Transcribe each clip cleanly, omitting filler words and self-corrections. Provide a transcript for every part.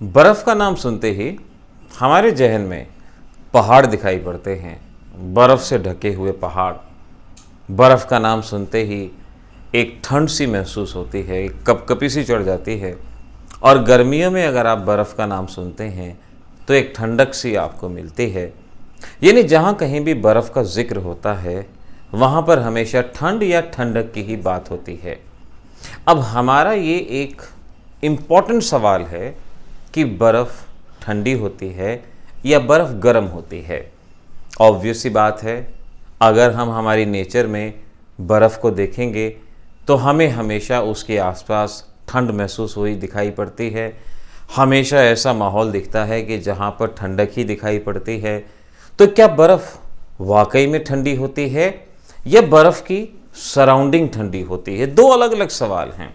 बर्फ़ का नाम सुनते ही हमारे जहन में पहाड़ दिखाई पड़ते हैं, बर्फ़ से ढके हुए पहाड़। बर्फ़ का नाम सुनते ही एक ठंड सी महसूस होती है, एक कपकपी सी चढ़ जाती है। और गर्मियों में अगर आप बर्फ़ का नाम सुनते हैं तो एक ठंडक सी आपको मिलती है। यानी जहाँ कहीं भी बर्फ़ का जिक्र होता है वहाँ पर हमेशा ठंड या ठंडक की ही बात होती है। अब हमारा ये एक इम्पॉर्टेंट सवाल है कि बर्फ़ ठंडी होती है या बर्फ़ गर्म होती है। ऑब्वियस सी बात है, अगर हम हमारी नेचर में बर्फ़ को देखेंगे तो हमें हमेशा उसके आसपास ठंड महसूस हुई दिखाई पड़ती है। हमेशा ऐसा माहौल दिखता है कि जहाँ पर ठंडक ही दिखाई पड़ती है। तो क्या बर्फ़ वाकई में ठंडी होती है या बर्फ़ की सराउंडिंग ठंडी होती है? दो अलग अलग सवाल हैं।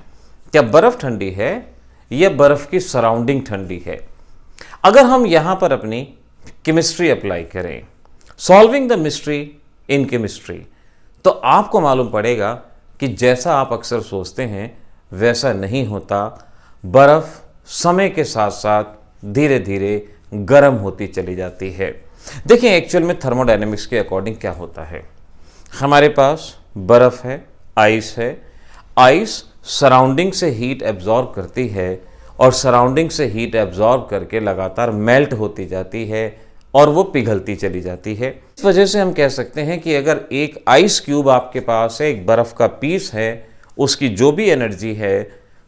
क्या बर्फ़ ठंडी है या बर्फ़ की सराउंडिंग ठंडी है? अगर हम यहाँ पर अपनी केमिस्ट्री अप्लाई करें, solving the mystery in chemistry, तो आपको मालूम पड़ेगा कि जैसा आप अक्सर सोचते हैं वैसा नहीं होता। बर्फ़ समय के साथ साथ धीरे धीरे गर्म होती चली जाती है। देखिए, एक्चुअल में थर्मोडायनेमिक्स के अकॉर्डिंग क्या होता है, हमारे पास बर्फ़ है, आइस है। आइस सराउंडिंग से हीट एब्जॉर्ब करती है और सराउंडिंग से हीट एब्जॉर्ब करके लगातार मेल्ट होती जाती है और वो पिघलती चली जाती है। इस वजह से हम कह सकते हैं कि अगर एक आइस क्यूब आपके पास है, एक बर्फ़ का पीस है, उसकी जो भी एनर्जी है,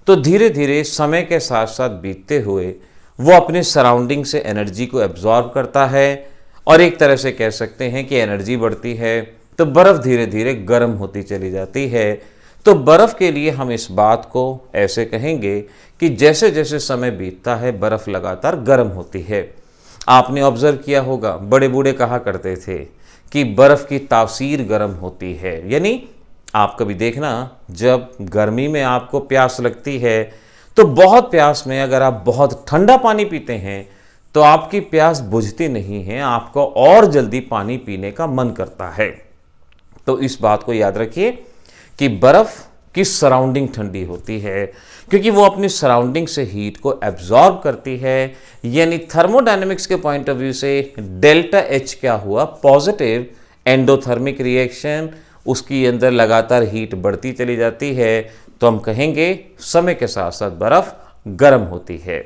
तो धीरे धीरे समय के साथ साथ बीतते हुए वो अपने सराउंडिंग से एनर्जी को एब्जॉर्ब करता है और एक तरह से कह सकते हैं कि एनर्जी बढ़ती है, तो बर्फ़ धीरे धीरे गर्म होती चली जाती है। तो बर्फ़ के लिए हम इस बात को ऐसे कहेंगे कि जैसे जैसे समय बीतता है बर्फ़ लगातार गर्म होती है। आपने ऑब्ज़र्व किया होगा, बड़े बूढ़े कहा करते थे कि बर्फ़ की तासीर गर्म होती है। यानी आप कभी देखना, जब गर्मी में आपको प्यास लगती है तो बहुत प्यास में अगर आप बहुत ठंडा पानी पीते हैं तो आपकी प्यास बुझती नहीं है, आपको और जल्दी पानी पीने का मन करता है। तो इस बात को याद रखिए कि बर्फ़ की सराउंडिंग ठंडी होती है क्योंकि वो अपनी सराउंडिंग से हीट को एब्जॉर्ब करती है। यानी थर्मोडायनेमिक्स के पॉइंट ऑफ व्यू से डेल्टा एच क्या हुआ, पॉजिटिव एंडोथर्मिक रिएक्शन, उसकी अंदर लगातार हीट बढ़ती चली जाती है। तो हम कहेंगे समय के साथ साथ बर्फ़ गर्म होती है।